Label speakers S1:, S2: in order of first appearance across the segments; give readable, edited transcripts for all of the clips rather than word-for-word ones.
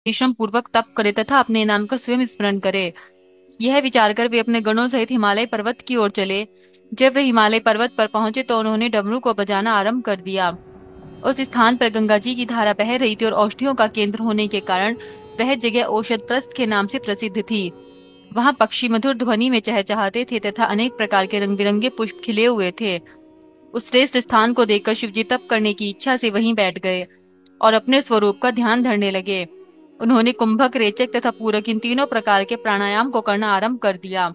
S1: परिश्रम पूर्वक तप करे तथा अपने नाम का स्वयं स्मरण करे। यह विचार कर वे अपने गणों सहित हिमालय पर्वत की ओर चले। जब वे हिमालय पर्वत पर पहुंचे तो उन्होंने डमरू को बजाना आरंभ कर दिया। उस स्थान पर गंगा जी की धारा बह रही थी और औषधियों का केंद्र होने के कारण वह जगह औषध प्रस्थ के नाम से प्रसिद्ध थी। वहां पक्षी मधुर ध्वनि में चहचहाते थे तथा अनेक प्रकार के रंग बिरंगे पुष्प खिले हुए थे। उस श्रेष्ठ स्थान को देखकर शिवजी तप करने की इच्छा से वहीं बैठ गए और अपने स्वरूप का ध्यान धरने लगे। उन्होंने कुंभक, रेचक तथा पूरक इन तीनों प्रकार के प्राणायाम को करना आरंभ कर दिया।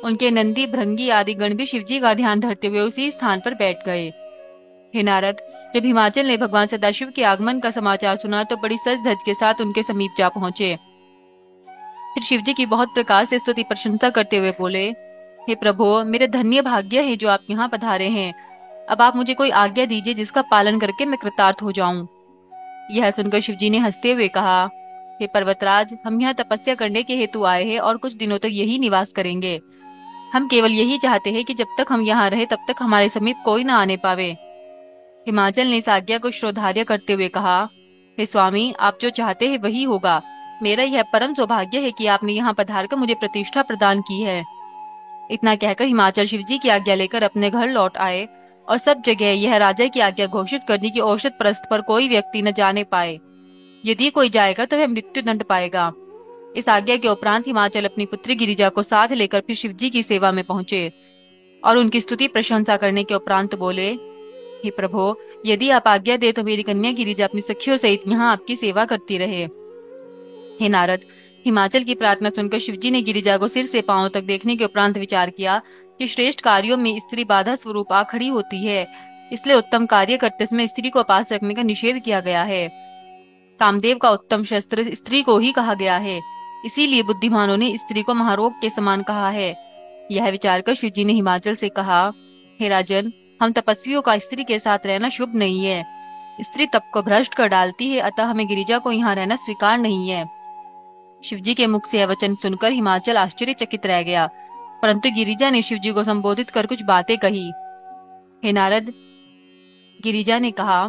S1: उनके नंदी, भृंगी आदि गण भी शिवजी का ध्यान धरते हुए उसी स्थान पर बैठ गए। हे नारद, जब हिमाचल ने भगवान सदाशिव के आगमन का समाचार सुना तो बड़ी सज धज के साथ उनके समीप जा पहुंचे। फिर शिवजी की बहुत प्रकार से स्तुति प्रशंसा करते हुए बोले, हे प्रभु, मेरे धन्य भाग्य है जो आप यहाँ पधारे हैं। अब आप मुझे कोई आज्ञा दीजिए जिसका पालन करके मैं कृतार्थ हो जाऊं। यह सुनकर शिवजी ने हंसते हुए कहा, हे पर्वतराज, हम यहाँ तपस्या करने के हेतु आए हैं और कुछ दिनों तक यही निवास करेंगे। हम केवल यही चाहते हैं कि जब तक हम यहाँ रहे तब तक हमारे समीप कोई न आने पावे। हिमाचल ने इस आज्ञा को श्रोधार्य करते हुए कहा, हे स्वामी, आप जो चाहते हैं वही होगा। मेरा यह परम सौभाग्य है कि आपने यहाँ पधार कर मुझे प्रतिष्ठा प्रदान की है। इतना कहकर हिमाचल शिवजी की आज्ञा लेकर अपने घर लौट आए और सब जगह यह राजा की आज्ञा घोषित कर दी कि औषध प्रस्थ पर कोई व्यक्ति न जाने पाए। यदि कोई जाएगा तो वह मृत्यु दंड पाएगा। इस आज्ञा के उपरांत हिमाचल अपनी पुत्री गिरिजा को साथ लेकर फिर शिवजी की सेवा में पहुंचे और उनकी स्तुति प्रशंसा करने के उपरांत बोले, हे प्रभु, यदि आप आज्ञा दे तो मेरी कन्या गिरिजा अपनी सखियों सहित यहाँ आपकी सेवा करती रहे। हे नारद, हिमाचल की प्रार्थना सुनकर शिवजी ने गिरिजा को सिर से पांव तक देखने के उपरांत विचार किया कि श्रेष्ठ कार्यों में स्त्री बाधा स्वरूप आ खड़ी होती है, इसलिए उत्तम कार्य करते समय स्त्री को पास रखने का निषेध किया गया है। कामदेव का उत्तम शस्त्र स्त्री को ही कहा गया है, इसीलिए बुद्धिमानों ने स्त्री को महारोग के समान कहा है। यह विचार कर शिवजी ने हिमाचल से कहा, हे राजन, हम तपस्वियों का स्त्री के साथ रहना शुभ नहीं है। स्त्री तप को भ्रष्ट कर डालती है, अतः हमें गिरिजा को यहाँ रहना स्वीकार नहीं है। शिवजी के मुख से यह वचन सुनकर हिमाचल आश्चर्यचकित रह गया, परंतु गिरिजा ने शिवजी को संबोधित कर कुछ बातें कही। हे नारद, गिरिजा ने कहा,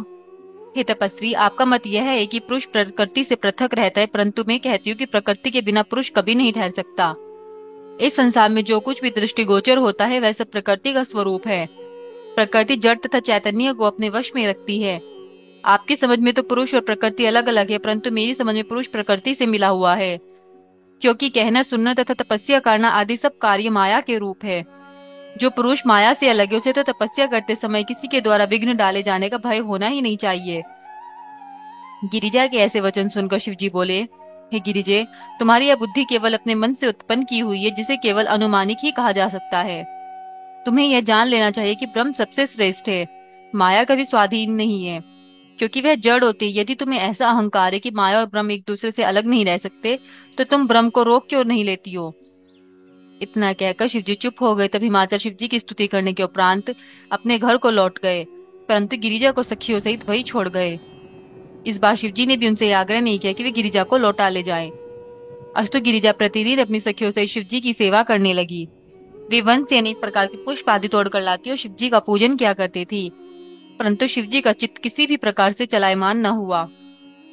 S1: हे तपस्वी, आपका मत यह है कि पुरुष प्रकृति से पृथक रहता है, परंतु मैं कहती हूँ कि प्रकृति के बिना पुरुष कभी नहीं ठहर सकता। इस संसार में जो कुछ भी दृष्टिगोचर होता है वह सब प्रकृति का स्वरूप है। प्रकृति जड़ तथा चैतन्य को अपने वश में रखती है। आपकी समझ में तो पुरुष और प्रकृति अलग अलग है, परंतु मेरी समझ में पुरुष प्रकृति से मिला हुआ है, क्योंकि कहना, सुनना तथा तपस्या करना आदि सब कार्य माया के रूप है। जो पुरुष माया से अलग है उसे तो तपस्या करते समय किसी के द्वारा विघ्न डाले जाने का भय होना ही नहीं चाहिए। गिरिजा के ऐसे वचन सुनकर शिवजी बोले, हे गिरिजे, तुम्हारी यह बुद्धि केवल अपने मन से उत्पन्न की हुई है, जिसे केवल अनुमानिक ही कहा जा सकता है। तुम्हें यह जान लेना चाहिए कि ब्रह्म सबसे श्रेष्ठ है, माया कभी स्वाधीन नहीं है, क्योंकि वह जड़ होती है। यदि तुम्हें ऐसा अहंकार है कि माया और ब्रह्म एक दूसरे से अलग नहीं रह सकते, तो तुम ब्रह्म को रोक क्यों नहीं लेती हो। इतना कहकर शिवजी चुप हो गए। तब हिमाचल शिवजी की स्तुति करने के उपरांत अपने घर को लौट गए, परंतु गिरिजा को सखियों सहित वही छोड़ गए। इस बार शिवजी ने भी उनसे यह आग्रह नहीं किया कि वे गिरिजा को लौटा ले जाएं। अस्तु गिरिजा प्रतिदिन अपनी सखियों से शिवजी की सेवा करने लगी। वे वन से अनेक प्रकार के पुष्प आदि तोड़कर लाती और शिवजी का पूजन किया करती थी, परंतु शिवजी का चित्त किसी भी प्रकार से चलायमान न हुआ।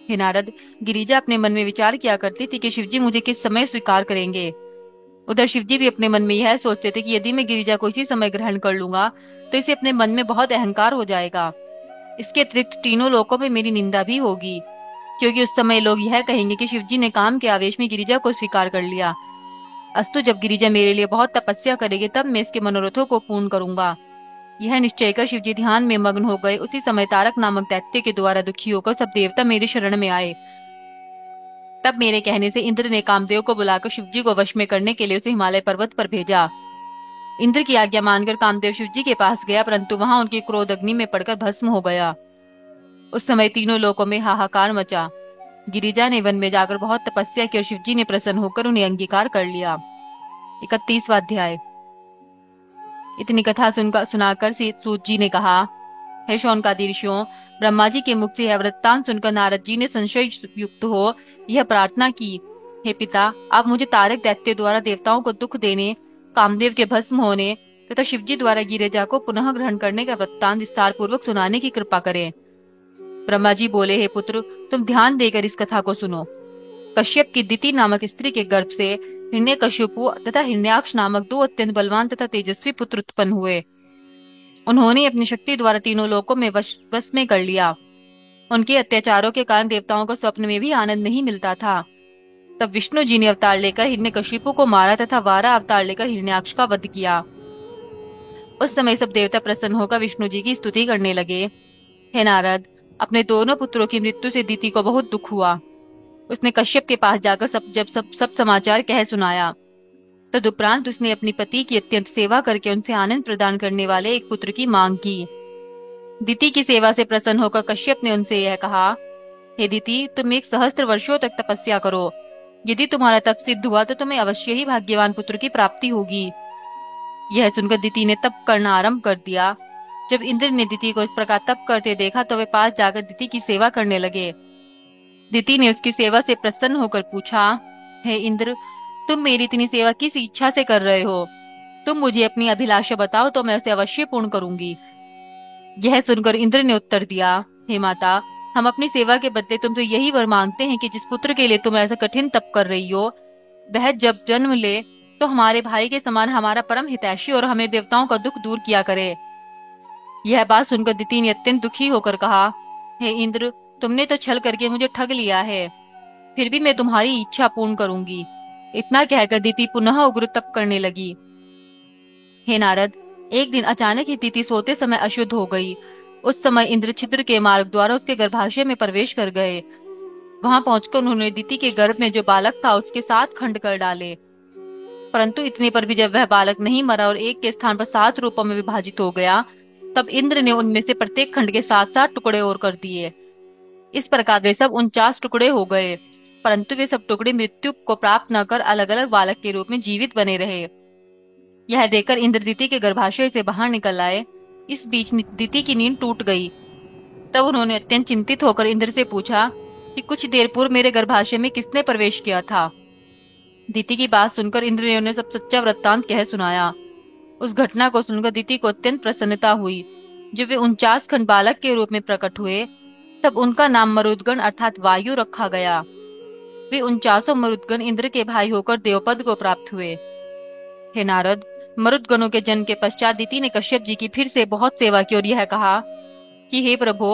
S1: हे नारद, गिरिजा अपने मन में विचार किया करती थी कि शिवजी मुझे किस समय स्वीकार करेंगे। उधर शिवजी भी अपने मन में यह सोचते थे कि यदि मैं गिरिजा को इसी समय ग्रहण कर लूंगा तो इसे अपने मन में बहुत अहंकार हो जाएगा। इसके अतिरिक्त तीनों लोकों में मेरी निंदा भी होगी, क्योंकि उस समय लोग यह कहेंगे कि शिवजी ने काम के आवेश में गिरिजा को स्वीकार कर लिया। अस्तु जब गिरिजा मेरे लिए बहुत तपस्या करेगी तब मैं इसके मनोरथों को पूर्ण करूंगा। यह निश्चय कर शिवजी ध्यान में मग्न हो गए। उसी समय तारक नामक दैत्य के द्वारा दुखी होकर सब देवता मेरी शरण में आए। तब मेरे कहने से इंद्र ने कामदेव को बुलाकर शिवजी को वश में करने के लिए उसे हिमालय पर्वत पर भेजा। इंद्र की आज्ञा मानकर कामदेव शिवजी के पास गया, परंतु वहां उनकी क्रोध अग्नि में पड़कर भस्म हो गया। उस समय तीनों लोकों में हाहाकार मचा। गिरिजा ने वन में जाकर बहुत तपस्या की और शिवजी ने प्रसन्न होकर उन्हें अंगीकार कर लिया। 31वां अध्याय। इतनी कथा सुनाकर सूत जी ने कहा, हे शौनकादि ऋषियों, ब्रह्मा जी के मुख से यह वृत्तांत सुनकर नारद जी ने संशय युक्त हो यह प्रार्थना की, हे पिता, आप मुझे तारक दैत्य द्वारा देवताओं को दुख देने, कामदेव के भस्म होने तथा शिवजी द्वारा गिरिजा को पुनः ग्रहण करने का वृत्तांत विस्तार पूर्वक सुनाने की कृपा करें। ब्रह्मा जी बोले, हे पुत्र, तुम ध्यान देकर इस कथा को सुनो। कश्यप की दिति नामक स्त्री के गर्भ से हिरण्यकशिपु तथा हिरण्याक्ष नामक दो अत्यंत बलवान तथा तेजस्वी पुत्र उत्पन्न हुए। उन्होंने अपनी शक्ति द्वारा तीनों लोकों में वश में कर लिया। उनके अत्याचारों के कारण देवताओं को स्वप्न में भी आनंद नहीं मिलता था। तब विष्णु जी ने अवतार लेकर हिरण्यकशिपु को मारा तथा वारा अवतार लेकर हिरण्याक्ष का वध किया। उस समय सब देवता प्रसन्न होकर विष्णु जी की स्तुति करने लगे। हे नारद, अपने दोनों पुत्रों की मृत्यु से दिति को बहुत दुख हुआ। उसने कश्यप के पास जाकर सब समाचार कह सुनाया। तदुपरांत उसने अपनी पति की अत्यंत सेवा करके उनसे आनंद प्रदान करने वाले एक पुत्र की मांग की। दिति की सेवा से प्रसन्न होकर कश्यप ने उनसे यह कहा, हे दिति, तुम 1 सहस्त्र वर्षों तक तपस्या करो। यदि तुम्हारा तप सिद्ध हुआ तो तुम्हें अवश्य ही भाग्यवान पुत्र की प्राप्ति होगी। यह सुनकर दिति ने तप करना आरंभ कर दिया। जब इंद्र ने दिति को इस प्रकार तप करते देखा तो वे पास जाकर दिति की सेवा करने लगे। दिति ने उसकी सेवा से प्रसन्न होकर पूछा, हे इंद्र, तुम मेरी इतनी सेवा किस इच्छा से कर रहे हो? तुम मुझे अपनी अभिलाषा बताओ तो मैं उसे अवश्य पूर्ण करूंगी। यह सुनकर इंद्र ने उत्तर दिया, हे माता, हम अपनी सेवा के बदले तुमसे यही वर मांगते हैं कि जिस पुत्र के लिए तुम ऐसा कठिन तप कर रही हो, वह जब जन्म ले तो हमारे भाई के समान हमारा परम हितैषी और हमें देवताओं का दुख दूर किया करे। यह बात सुनकर दिति ने अत्यंत दुखी होकर कहा, हे इंद्र, तुमने तो छल करके मुझे ठग लिया है, फिर भी मैं तुम्हारी इच्छा पूर्ण करूंगी। इतना कहकर दिति पुनः उग्र तप करने लगी। हे नारद, एक दिन अचानक ही दिति सोते समय अशुद्ध हो गई। उस समय इंद्र छिद्र के मार्ग द्वारा उसके गर्भाशय में प्रवेश कर गए। वहां पहुंचकर उन्होंने दिति के गर्भ में जो बालक था उसके 7 खंड कर डाले। परंतु इतने पर भी जब वह बालक नहीं मरा और एक के स्थान पर 7 रूपों में विभाजित हो गया, तब इंद्र ने उनमें से प्रत्येक खंड के 7-7 टुकड़े और कर दिए। इस प्रकार वे सब 49 टुकड़े हो गए, परंतु वे सब टुकड़े मृत्यु को प्राप्त न कर अलग अलग बालक के रूप में जीवित बने रहे। यह देखकर इंद्र दिति के गर्भाशय से बाहर निकल आए। इस बीच दिति की नींद टूट गई। तब उन्होंने अत्यंत चिंतित होकर इंद्र से पूछा कि कुछ देर पूर्व मेरे गर्भाशय में किसने प्रवेश किया था। दिति की बात सुनकर इंद्र ने उन्हें सब सच्चा वृत्तांत कह सुनाया। उस घटना को सुनकर दिति को अत्यंत प्रसन्नता हुई। जब वे 49 खंड बालक के रूप में प्रकट हुए, तब उनका नाम मरुदगण अर्थात वायु रखा गया। वे 49 मरुदगण इंद्र के भाई होकर देवपद को प्राप्त हुए। हे नारद, मरुदगणों के जन्म के पश्चात दिति ने कश्यप जी की फिर से बहुत सेवा की और यह कहा कि हे प्रभु,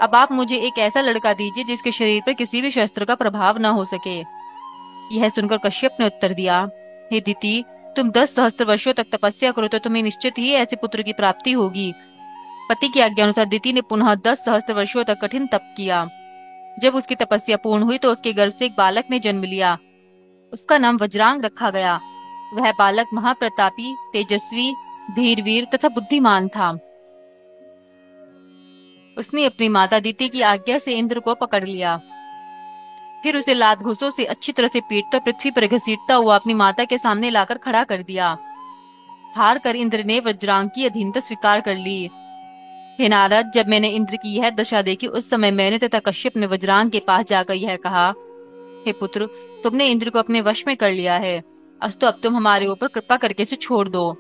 S1: अब आप मुझे एक ऐसा लड़का दीजिए जिसके शरीर पर किसी भी शस्त्र का प्रभाव न हो सके। यह सुनकर कश्यप ने उत्तर दिया, हे दिति, तुम 10 सहस्त्र वर्षों तक तपस्या करो तो तुम्हें निश्चित ही ऐसे पुत्र की प्राप्ति होगी। पति की आज्ञा अनुसार दिति ने पुनः 10 सहस्त्र वर्षों तक कठिन तप किया। जब उसकी तपस्या पूर्ण हुई तो उसके गर्भ से एक बालक ने जन्म लिया। उसका नाम वज्रांग रखा गया। वह बालक महाप्रतापी, तेजस्वी, धीरवीर तथा बुद्धिमान था। उसने अपनी माता दिति की आज्ञा से इंद्र को पकड़ लिया। फिर उसे लात घूंसों से अच्छी तरह से पीटकर पृथ्वी पर घसीटता हुआ अपनी माता के सामने लाकर खड़ा कर दिया। हार कर इंद्र ने वज्रांग की अधीनता स्वीकार कर ली। हे नारद, जब मैंने इंद्र की यह दशा देखी उस समय मैंने तथा कश्यप ने वज्रांग के पास जाकर यह कहा, हे पुत्र, तुमने इंद्र को अपने वश में कर लिया है। अस्तु अब तुम हमारे ऊपर कृपा करके इसे छोड़ दो।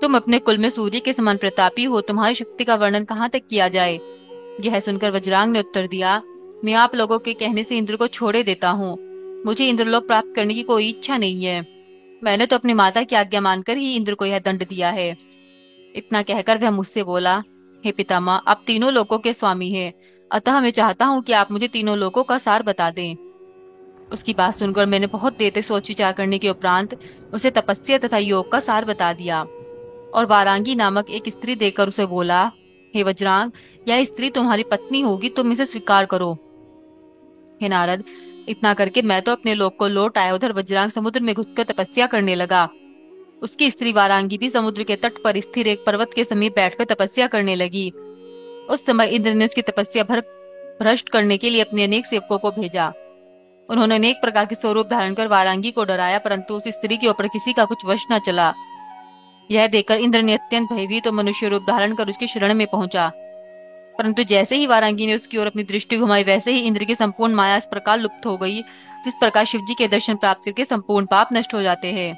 S1: तुम अपने कुल में सूर्य के समान प्रतापी हो, तुम्हारी शक्ति का वर्णन कहाँ तक किया जाए। यह सुनकर वज्रांग ने उत्तर दिया, मैं आप लोगों के कहने से इंद्र को छोड़े देता हूँ। मुझे इंद्रलोक प्राप्त करने की कोई इच्छा नहीं है। मैंने तो अपनी माता की आज्ञा मानकर ही इंद्र को यह दंड दिया है। इतना कहकर वह मुझसे बोला, हे पितामह, आप तीनों लोकों के स्वामी हैं, अतः मैं चाहता हूँ कि आप मुझे तीनों लोकों का सार बता दें। उसकी बात सुनकर मैंने बहुत देर तक सोच विचार करने के उपरांत उसे तपस्या तथा योग का सार बता दिया और वारांगी नामक एक स्त्री देकर उसे बोला, हे वज्रांग, यह स्त्री तुम्हारी पत्नी होगी, तुम इसे स्वीकार करो। हे नारद, इतना करके मैं तो अपने लोक को लौट आया। उधर वज्रांग समुद्र में घुसकर तपस्या करने लगा। उसकी स्त्री वारांगी भी समुद्र के तट पर स्थिर एक पर्वत के समीप बैठकर तपस्या करने लगी। उस समय इंद्र ने उसकी तपस्या भ्रष्ट करने के लिए अपने अनेक सेवकों को भेजा। उन्होंने अनेक प्रकार के स्वरूप धारण कर वारांगी को डराया, परंतु उस स्त्री के ऊपर किसी का कुछ वश न चला। यह देखकर इंद्र ने अत्यंत भयभीत तो मनुष्य रूप धारण कर उसके शरण में पहुंचा। परंतु जैसे ही वारांगी ने उसकी ओर अपनी दृष्टि घुमाई, वैसे ही इंद्र की संपूर्ण माया इस प्रकार लुप्त हो गई जिस प्रकार शिवजी के दर्शन प्राप्त करके संपूर्ण पाप नष्ट हो जाते हैं।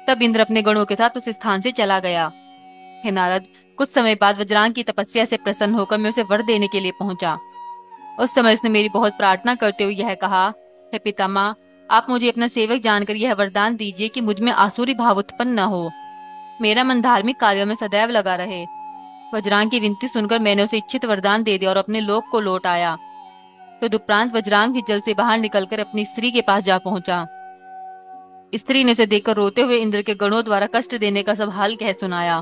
S1: तब इंद्र अपने गणों के साथ उस स्थान से चला गया। हे नारद, कुछ समय बाद वज्रांग की तपस्या से प्रसन्न होकर मैं उसे वर देने के लिए पहुंचा। उस समय उसने मेरी बहुत प्रार्थना करते हुए यह कहा, हे पितामह, आप मुझे अपना सेवक जानकर यह वरदान दीजिए कि मुझ में आसुरी भाव उत्पन्न न हो, मेरा मन धार्मिक कार्यों में सदैव लगा रहे। वज्रांग की विनती सुनकर मैंने उसे इच्छित वरदान दे दिया और अपने लोक को लौट आया। तदुपरांत वज्रांग भी जल से बाहर निकलकर अपनी स्त्री के पास जा पहुंचा। स्त्री ने उसे देखकर रोते हुए इंद्र के गणों द्वारा कष्ट देने का सब हाल कह सुनाया।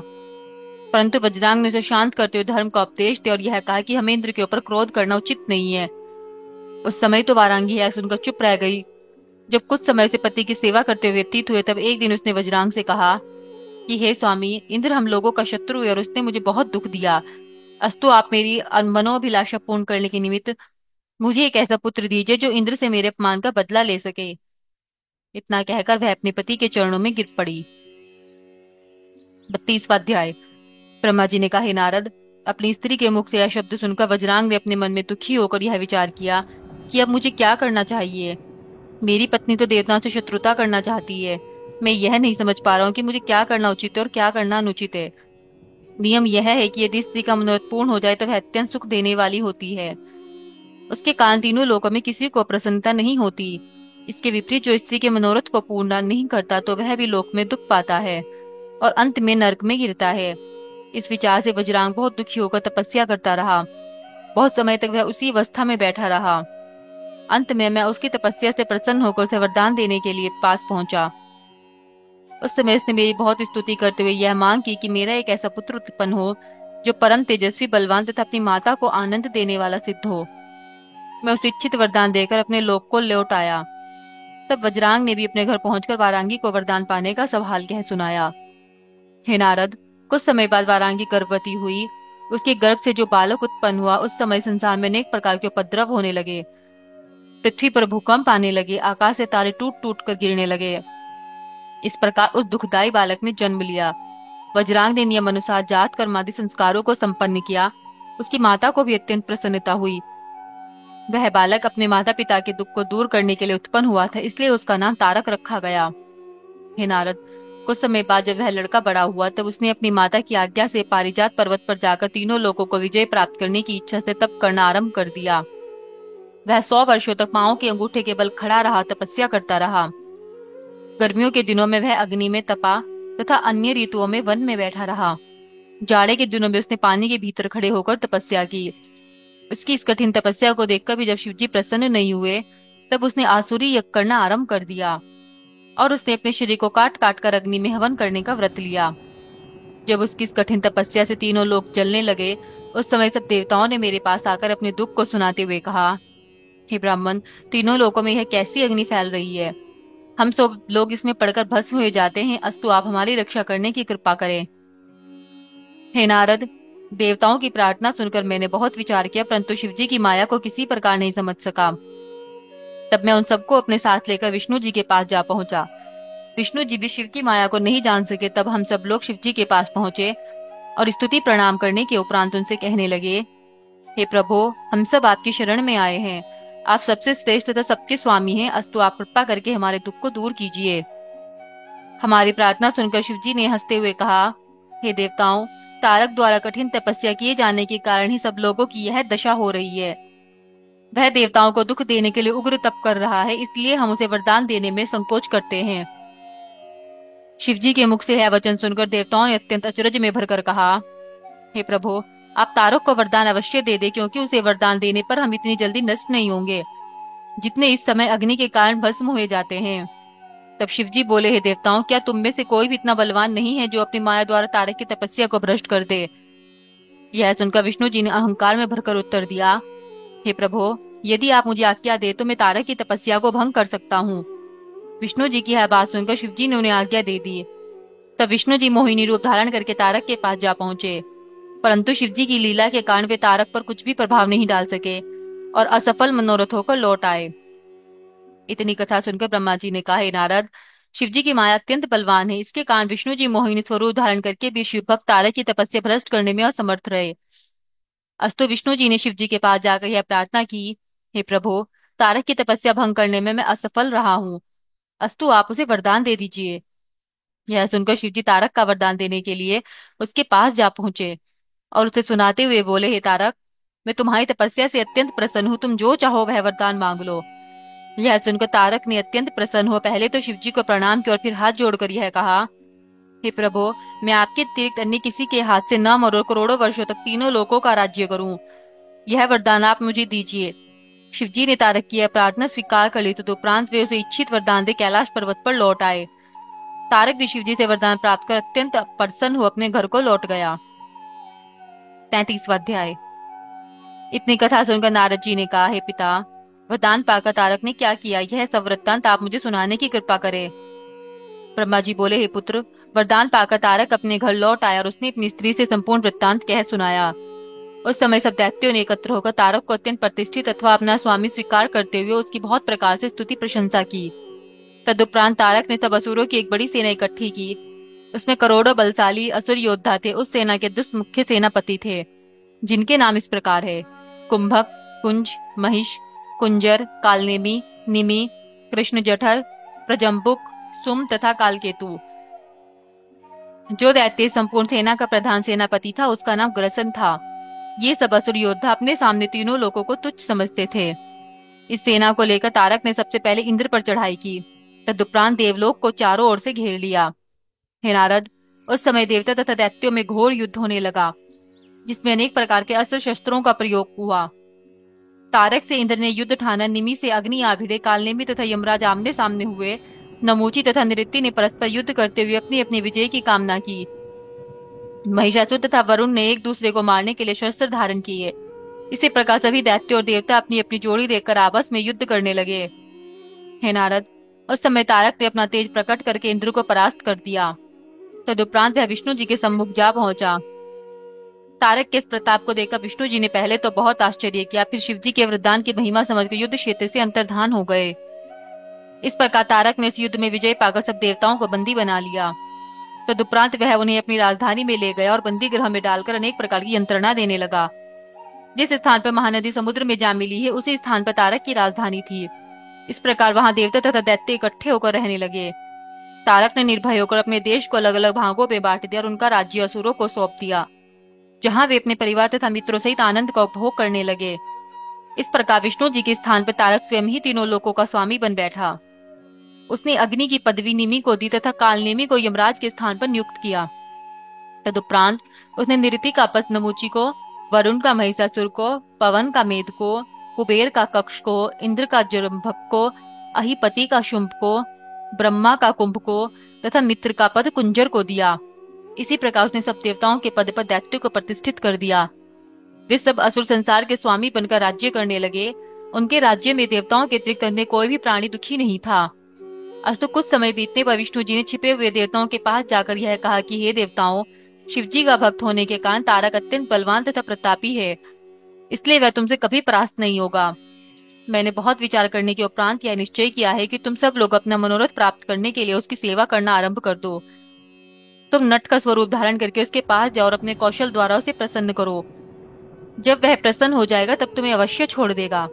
S1: परंतु वज्रांग ने उसे शांत करते हुए धर्म का उपदेश दिया और यह कहा कि हमें इंद्र के ऊपर क्रोध करना उचित नहीं है। उस समय तो वारांगी यह सुनकर चुप रह गई। जब कुछ समय से पति की सेवा करते हुए व्यतीत हुए, तब एक दिन उसने वज्रांग से कहा कि हे स्वामी, इंद्र हम लोगों का शत्रु है और उसने मुझे बहुत दुख दिया। अस्तु आप मेरी मनोभिलाषा पूर्ण करने के निमित्त मुझे एक ऐसा पुत्र दीजिए जो इंद्र से मेरे अपमान का बदला ले सके। इतना कहकर वह अपने पति के चरणों में गिर पड़ी। 32वां अध्याय। ब्रह्मा जी ने कहा, हे नारद, अपनी स्त्री के मुख से यह शब्द सुनकर वज्रांग ने अपने मन में दुखी होकर यह विचार किया कि अब मुझे क्या करना चाहिए। मेरी पत्नी तो देवताओं से शत्रुता करना चाहती है। मैं यह नहीं समझ पा रहा हूँ कि मुझे क्या करना उचित है और क्या करना अनुचित है। नियम यह है कि यदि स्त्री का मनोरथ पूर्ण हो जाए तो वह अत्यंत सुख देने वाली होती है। उसके कारण तीनों लोकों में किसी को प्रसन्नता नहीं होती। इसके विपरीत जो स्त्री के मनोरथ को पूर्ण नहीं करता तो वह भी लोक में दुख पाता है और अंत में नरक में गिरता है। इस विचार से वज्रांग बहुत दुखी होकर तपस्या करता रहा। बहुत समय तक वह उसी अवस्था में बैठा रहा। अंत में मैं उसकी तपस्या से प्रसन्न होकर उसे वरदान देने के लिए पास पहुंचा। उस समय उसने मेरी बहुत स्तुति करते हुए यह मांग की कि मेरा एक ऐसा पुत्र उत्पन्न हो जो परम तेजस्वी, बलवान तथा अपनी माता को आनंद देने वाला सिद्ध हो। मैं उसे इच्छित वरदान देकर अपने लोक को लौट आया। तब वज्रांग ने भी अपने घर पहुंचकर वारांगी को वरदान पाने का सवाल कह सुनाया। हे नारद, कुछ समय बाद वारांगी गर्भवती हुई। उसके गर्भ से जो बालक उत्पन्न हुआ, उस समय संसार में अनेक प्रकार के उपद्रव होने लगे। पृथ्वी पर भूकंप आने लगे, आकाश से तारे टूट टूट कर गिरने लगे। इस प्रकार उस दुखदाई बालक ने जन्म लिया। वज्रांग ने नियम अनुसार जात कर्मादि संस्कारों को संपन्न किया। उसकी माता को भी अत्यंत प्रसन्नता हुई। वह बालक अपने माता पिता के दुख को दूर करने के लिए उत्पन्न हुआ था, इसलिए उसका नाम तारक रखा गया। हे नारद, कुछ समय बाद जब वह लड़का बड़ा हुआ, तब उसने अपनी माता की आज्ञा से पारिजात पर्वत पर जाकर तीनों लोगों को विजय प्राप्त करने की इच्छा से तप करना आरंभ कर दिया। वह 100 वर्षों तक पांवों के अंगूठे के बल खड़ा रहा, तपस्या करता रहा। गर्मियों के दिनों में वह अग्नि में तपा तथा अन्य ऋतुओं में वन में बैठा रहा। जाड़े के दिनों में उसने पानी के भीतर खड़े होकर तपस्या की। उसकी इस कठिन तपस्या को देखकर भी जब शिवजी प्रसन्न नहीं हुए, तब उसने आसुरी यज्ञ करना आरंभ कर दिया और उसने अपने शरीर को काट काट कर अग्नि में हवन करने का व्रत लिया। जब उसकी इस कठिन तपस्या से तीनों लोग जलने लगे, उस समय सब देवताओं ने मेरे पास आकर अपने दुख को सुनाते हुए कहा, हे ब्राह्मण, तीनों लोकों में यह कैसी अग्नि फैल रही है। हम सब लोग इसमें पड़कर भस्म हुए जाते हैं। अस्तु आप हमारी रक्षा करने की कृपा करें। हे नारद, देवताओं की प्रार्थना सुनकर मैंने बहुत विचार किया, परंतु शिवजी की माया को किसी प्रकार नहीं समझ सका। तब मैं उन सबको अपने साथ लेकर विष्णु जी के पास जा पहुंचा। विष्णु जी भी शिव की माया को नहीं जान सके। तब हम सब लोग शिव जी के पास पहुंचे और स्तुति प्रणाम करने के उपरांत उनसे कहने लगे, हे प्रभु, हम सब आपकी शरण में आए हैं। आप सबसे श्रेष्ठ तथा सबके स्वामी हैं। अस्तु आप कृपा करके हमारे दुख को दूर कीजिए। हमारी प्रार्थना सुनकर शिवजी ने हंसते हुए कहा, हे देवताओं, तारक द्वारा कठिन तपस्या किए जाने के कारण ही सब लोगों की यह दशा हो रही है। वह देवताओं को दुख देने के लिए उग्र तप कर रहा है, इसलिए हम उसे वरदान देने में संकोच करते हैं। शिवजी के मुख से यह वचन सुनकर देवताओं ने अत्यंत अचरज में भरकर कहा, हे प्रभु, आप तारक को वरदान अवश्य दे दे, क्योंकि उसे वरदान देने पर हम इतनी जल्दी नष्ट नहीं होंगे जितने इस समय अग्नि के कारण भस्म हुए जाते हैं। तब शिवजी बोले, हे देवताओं, क्या तुम में से कोई भी इतना बलवान नहीं है जो अपनी माया द्वारा तारक की तपस्या को भ्रष्ट कर दे। यह सुनकर विष्णु जी ने अहंकार में भरकर उत्तर दिया, हे प्रभु, यदि आप मुझे आज्ञा दे तो मैं तारक की तपस्या को भंग कर सकता हूँ। विष्णु जी की यह बात सुनकर शिवजी ने उन्हें आज्ञा दे दी। तब विष्णु जी मोहिनी रूप धारण करके तारक के पास जा पहुंचे, परंतु शिवजी की लीला के कारण वे तारक पर कुछ भी प्रभाव नहीं डाल सके और असफल मनोरथ होकर लौट आए। इतनी कथा सुनकर ब्रह्मा जी ने कहा, हे नारद, शिवजी की माया अत्यंत बलवान है। इसके कारण विष्णु जी मोहिनी स्वरूप धारण करके भी शिव भक्त तारक की तपस्या भ्रष्ट करने में असमर्थ रहे। अस्तु विष्णु जी ने शिवजी के पास जाकर यह प्रार्थना की, हे प्रभु, तारक की तपस्या भंग करने में मैं असफल रहा हूँ। अस्तु आप उसे वरदान दे दीजिए। यह सुनकर शिवजी तारक का वरदान देने के लिए उसके पास जा पहुंचे और उसे सुनाते हुए बोले, हे तारक, मैं तुम्हारी तपस्या से अत्यंत प्रसन्न हूँ। तुम जो चाहो वह वरदान मांग लो। यह सुनकर तारक ने अत्यंत प्रसन्न हुआ पहले तो शिवजी को प्रणाम किया और फिर हाथ जोड़कर यह कहा, हे प्रभु, मैं आपके अतिरिक्त अन्य किसी के हाथ से न मरूं और करोड़ों वर्षों तक तीनों लोकों का राज्य करूं। यह वरदान आप मुझे दीजिए। शिवजी ने तारक की यह प्रार्थना स्वीकार कर ली तो उपरांत वे उसे इच्छित वरदान दे कैलाश पर्वत पर लौट आए। तारक भी शिवजी से वरदान प्राप्त कर अत्यंत प्रसन्न हो अपने घर को लौट गया। 33वां अध्याय। इतनी कथा सुनकर नारद जी ने कहा, हे पिता, वरदान पाकर तारक ने क्या किया, यह सब वृत्तांत आप मुझे सुनाने की कृपा करें। ब्रह्मा जी बोले, हे पुत्र, वरदान पाकर तारक अपने घर लौट आया और उसने अपनी स्त्री से संपूर्ण वृत्तांत कह सुनाया। उस समय सब दैत्यों ने एकत्र होकर तारक को अत्यंत प्रतिष्ठित अथवा अपना स्वामी स्वीकार करते हुए उसकी बहुत प्रकार से स्तुति प्रशंसा की। तदुपरांत तारक ने सब असुरों की एक बड़ी सेना इकट्ठी की। उसमें करोड़ों बलशाली असुर योद्धा थे। उस सेना के 10 मुख्य सेनापति थे, जिनके नाम इस प्रकार है: कुंभक, कुंज, महिष, कुंजर, कालनेमी, निमि, कृष्ण जठर, प्रजम्बुक, सुम तथा कालकेतु। जो दैत्य संपूर्ण सेना का प्रधान सेनापति था उसका नाम ग्रसन था। ये सब असुर योद्धा अपने सामने तीनों लोगों को तुच्छ समझते थे। इस सेना को लेकर तारक ने सबसे पहले इंद्र पर चढ़ाई की। तदुपरांत देवलोक को चारों ओर से घेर लिया। हे नारद, उस समय देवता तथा दैत्यों में घोर युद्ध होने लगा, जिसमें अनेक प्रकार के अस्त्र शस्त्रों का प्रयोग हुआ। तारक से इंद्र ने युद्ध ठाना। निमि से अग्नि आ भिड़े। कालनेमी तथा यमराज आमने सामने हुए। नमूची तथा नृत्य ने परस्पर युद्ध करते हुए अपनी अपनी विजय की कामना की। महिषासुर तथा वरुण ने एक दूसरे को मारने के लिए शस्त्र धारण किए। इसी प्रकार सभी दैत्य और देवता अपनी अपनी जोड़ी देखकर आपस में युद्ध करने लगे। हे नारद, उस समय तारक ने अपना तेज प्रकट करके इंद्र को परास्त कर दिया। तदुपरांत वह विष्णु जी के सम्मुख जा पहुंचा। तारक के इस प्रताप को देखकर विष्णु जी ने पहले तो बहुत आश्चर्य किया, फिर शिव जी के वरदान की महिमा समझकर युद्ध क्षेत्र से अंतर्धान हो गए। इस प्रकार तारक ने इस युद्ध में विजय पाकर सब देवताओं को बंदी बना लिया। तदुपरांत वह उन्हें अपनी राजधानी में ले गया और बंदी गृह में डालकर अनेक प्रकार की यंत्रणा देने लगा। जिस स्थान पर महानदी समुद्र में जा मिली है, उसी स्थान पर तारक की राजधानी थी। इस प्रकार वहां देवता तथा दैत्य इकट्ठे होकर रहने लगे। तारक ने निर्भय होकर अपने देश को अलग अलग भागों में बांट दिया और उनका राज्य असुरों को सौंप दिया, जहां वे अपने परिवार तथा मित्रों सहित आनंद का उपभोग करने लगे। इस प्रकार विष्णु जी के स्थान पर तारक स्वयं ही तीनों लोकों का स्वामी बन बैठा। उसने अग्नि की पदवी निमि को दी तथा कालनेमी को यमराज के स्थान पर नियुक्त किया। तदुपरांत उसने निरति का पद नमूची को, वरुण का महिषासुर को, पवन का मेद को, कुबेर का कक्ष को, इंद्र का जरंभक को, अहिपति का शुंभ को, ब्रह्मा का कुंभ को तथा मित्र का पद कुंजर को दिया। इसी प्रकार उसने सब देवताओं के पद पर दैत्य को प्रतिष्ठित कर दिया। वे सब असुर संसार के स्वामी बनकर राज्य करने लगे। उनके राज्य में देवताओं के अतिरिक्त अन्य कोई भी प्राणी दुखी नहीं था। अस्तु कुछ समय बीतने पर विष्णु जी ने छिपे हुए देवताओं के पास जाकर यह कहा कि हे देवताओं, शिवजी का भक्त होने के कारण तारक अत्यंत बलवान तथा प्रतापी है, इसलिए वह तुमसे कभी परास्त नहीं होगा। मैंने बहुत विचार करने के उपरांत यह निश्चय किया है कि तुम सब लोग अपना मनोरथ प्राप्त करने के लिए उसकी सेवा करना आरंभ कर दो। तुम नट का स्वरूप धारण करके उसके पास जाओ और अपने कौशल द्वारा उसे प्रसन्न करो। जब वह प्रसन्न हो जाएगा तब तुम्हें अवश्य छोड़ देगा।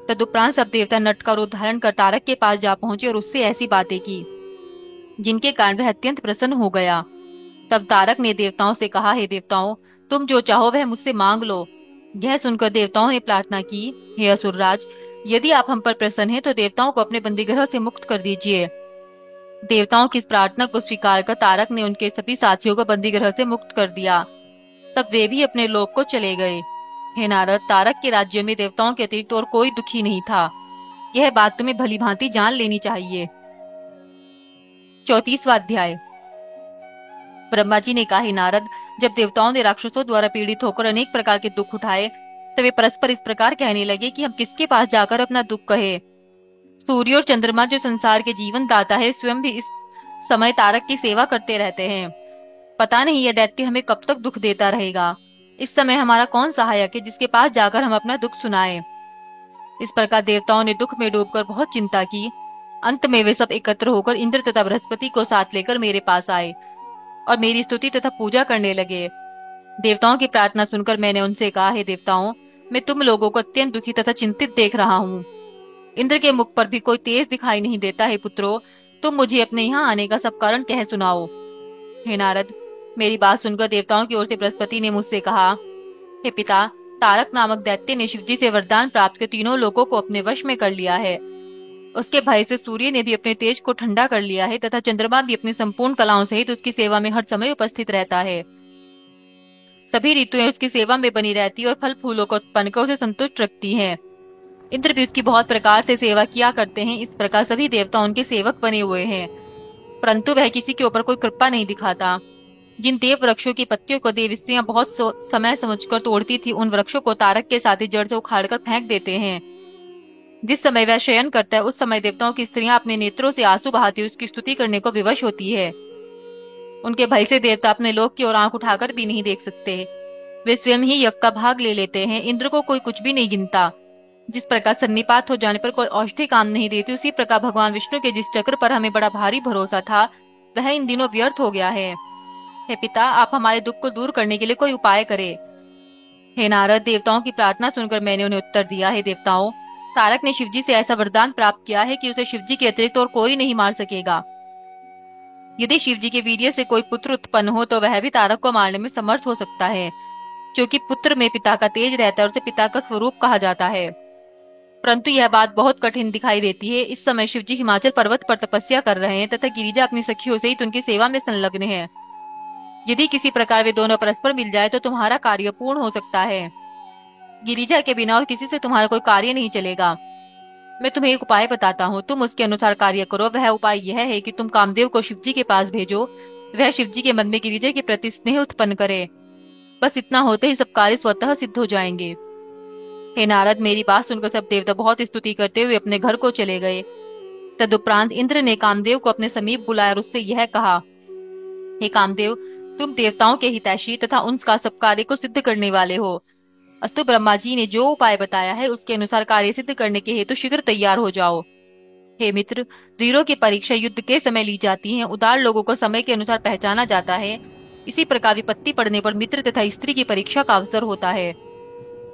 S1: तदुपरांत सब देवता नट का रूप धारण कर तारक के पास जा पहुंचे और उससे ऐसी बातें की जिनके कारण वह अत्यंत प्रसन्न हो गया। तब तारक ने देवताओं से कहा, हे देवताओं, तुम जो चाहो वह मुझसे मांग लो। यह सुनकर देवताओं ने प्रार्थना की, हे असुरराज, यदि आप हम पर प्रसन्न हैं तो देवताओं को अपने बंदीगृह से मुक्त कर दीजिए। देवताओं की इस प्रार्थना को स्वीकार कर तारक ने उनके सभी साथियों को बंदीगृह से मुक्त कर दिया। तब वे भी अपने लोक को चले गए। हे नारद, तारक के राज्य में देवताओं के अतिरिक्त और कोई दुखी नहीं था। यह बात तुम्हें भली भांति जान लेनी चाहिए। 34वां अध्याय। ब्रह्मा जी ने कहा, हे नारद, जब देवताओं ने राक्षसों द्वारा पीड़ित होकर अनेक प्रकार के दुख उठाए तो वे परस्पर इस प्रकार कहने लगे कि हम किसके पास जाकर अपना दुख कहे। सूर्य और चंद्रमा जो संसार के जीवन दाता है, स्वयं भी इस समय तारक की सेवा करते रहते हैं। पता नहीं यह दैत्य हमें कब तक दुख देता रहेगा। इस समय हमारा कौन सहायक है जिसके पास जाकर हम अपना दुख सुनाएं। इस प्रकार देवताओं ने दुख में डूबकर बहुत चिंता की। अंत में वे सब एकत्र होकर इंद्र तथा बृहस्पति को साथ लेकर मेरे पास आए और मेरी स्तुति तथा पूजा करने लगे। देवताओं की प्रार्थना सुनकर मैंने उनसे कहा, हे देवताओं, मैं तुम लोगों को अत्यंत दुखी तथा चिंतित देख रहा हूँ। इंद्र के मुख पर भी कोई तेज दिखाई नहीं देता है। पुत्रो, तुम मुझे अपने यहाँ आने का सब कारण कह सुनाओ। हे नारद, मेरी बात सुनकर देवताओं की ओर से बृहस्पति ने मुझसे कहा, हे पिता, तारक नामक दैत्य ने शिवजी से वरदान प्राप्त कर तीनों लोगों को अपने वश में कर लिया है। उसके भय से सूर्य ने भी अपने तेज को ठंडा कर लिया है तथा चंद्रमा भी अपनी संपूर्ण कलाओं सहित उसकी सेवा में हर समय उपस्थित रहता है। सभी ऋतुएं उसकी सेवा में बनी रहती और फल फूलों को उत्पन्न कर उसे संतुष्ट रखती हैं। इंद्र भी उसकी बहुत प्रकार से सेवा किया करते हैं। इस प्रकार सभी देवता उनके सेवक बने हुए हैं, परंतु वह किसी के ऊपर कोई कृपा नहीं दिखाता। जिन देव वृक्षों की पत्तियों को देव स्त्रियां बहुत समय समझकर तोड़ती थी, उन वृक्षों को तारक के साथ ही जड़ से उखाड़कर फेंक देते हैं। जिस समय वह शयन करता है, उस समय देवताओं की स्त्रियां अपने नेत्रों से आंसू बहाती उसकी स्तुति करने को विवश होती है। उनके भय से देवता अपने लोक की ओर आंख उठाकर भी नहीं देख सकते। वे स्वयं ही यज्ञ का भाग ले लेते हैं। इंद्र को कोई कुछ भी नहीं गिनता। जिस प्रकार सन्निपात हो जाने पर कोई औषधि काम नहीं देती, उसी प्रकार भगवान विष्णु के जिस चक्र पर हमें बड़ा भारी भरोसा था, वह इन दिनों व्यर्थ हो गया है। हे पिता, आप हमारे दुख को दूर करने के लिए कोई उपाय करें। हे नारद, देवताओं की प्रार्थना सुनकर मैंने उन्हें उत्तर दिया, हे देवताओं, तारक ने शिवजी से ऐसा वरदान प्राप्त किया है कि उसे शिवजी के अतिरिक्त और कोई नहीं मार सकेगा। यदि शिवजी के वीर्य से कोई पुत्र उत्पन्न हो तो वह भी तारक को मारने में समर्थ हो सकता है, क्योंकि पुत्र में पिता का तेज रहता है और उसे पिता का स्वरूप कहा जाता है। परंतु यह बात बहुत कठिन दिखाई देती है। इस समय शिवजी हिमाचल पर्वत पर तपस्या कर रहे हैं तथा गिरिजा अपनी सखियों सहित उनकी सेवा में संलग्न है। यदि किसी प्रकार वे दोनों परस्पर मिल जाए तो तुम्हारा कार्य पूर्ण हो सकता है। गिरिजा के बिना और किसी से तुम्हारा कोई कार्य नहीं चलेगा। मैं तुम्हें एक उपाय बताता हूँ, तुम उसके अनुसार कार्य करो। वह उपाय यह है कि तुम कामदेव को शिवजी के पास भेजो। वह शिवजी के मन में गिरिजा के प्रति स्नेह उत्पन्न करे। बस इतना होते ही सब कार्य स्वतः सिद्ध हो जाएंगे। हे नारद, मेरी बात सुनकर सब देवता बहुत स्तुति करते हुए अपने घर को चले गए। तदुपरांत इंद्र ने कामदेव को अपने समीप बुलाया और उससे यह कहा, हे कामदेव, तुम देवताओं के हितैषी तथा उनका सब कार्य को सिद्ध करने वाले हो। अस्तु, ब्रह्मा जी ने जो उपाय बताया है उसके अनुसार कार्य सिद्ध करने के हेतु शीघ्र तैयार हो जाओ। हे मित्र, वीरों की परीक्षा युद्ध के समय ली जाती है। उदार लोगों को समय के अनुसार पहचाना जाता है। इसी प्रकार विपत्ति पड़ने पर मित्र तथा स्त्री की परीक्षा का अवसर होता है।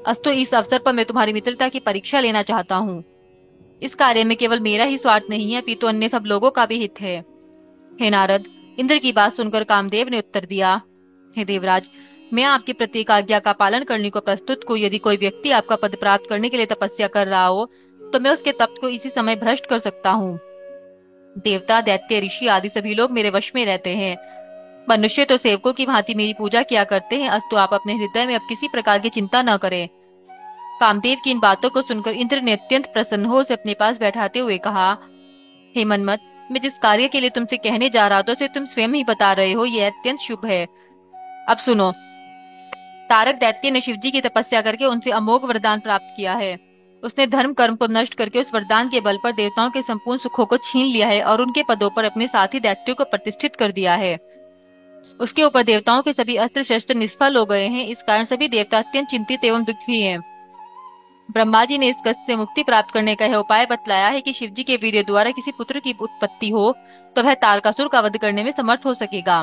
S1: अस्तु, इस अवसर पर मैं तुम्हारी मित्रता की परीक्षा लेना चाहता हूँ। इस कार्य में केवल मेरा ही स्वार्थ नहीं है, अपितु अन्य सब लोगों का भी हित है। हे नारद, इंद्र की बात सुनकर कामदेव ने उत्तर दिया, हे देवराज, मैं आपकी प्रत्येक आज्ञा का पालन करने को प्रस्तुत हूँ। यदि कोई व्यक्ति आपका पद प्राप्त करने के लिए तपस्या कर रहा हो तो मैं उसके तप को इसी समय भ्रष्ट कर सकता हूँ। देवता, दैत्य, ऋषि आदि सभी लोग मेरे वश में रहते हैं। मनुष्य तो सेवकों की भांति मेरी पूजा किया करते हैं। अस्तु, आप अपने हृदय में अब किसी प्रकार की चिंता न करें। कामदेव की इन बातों को सुनकर इंद्र ने अत्यंत प्रसन्न हो उसे अपने पास बैठाते हुए कहा, हे मनमत, मैं जिस कार्य के लिए तुमसे कहने जा रहा था उसे तुम स्वयं ही बता रहे हो। यह अत्यंत शुभ है। अब सुनो। तारक दैत्य ने शिवजी की तपस्या करके उनसे अमोघ वरदान प्राप्त किया है। उसने धर्म कर्म को नष्ट करके उस वरदान के बल पर देवताओं के संपूर्ण सुखों को छीन लिया है और उनके पदों पर अपने साथी दैत्यों को प्रतिष्ठित कर दिया है। उसके ऊपर देवताओं के सभी अस्त्र शस्त्र निष्फल हो गए हैं। इस कारण सभी देवता अत्यंत चिंतित एवं दुखी हैं। ब्रह्मा जी ने इस कष्ट से मुक्ति प्राप्त करने का यह उपाय बतलाया है कि शिवजी के वीर्य द्वारा किसी पुत्र की उत्पत्ति हो तो वह तारकासुर का वध करने में समर्थ हो सकेगा।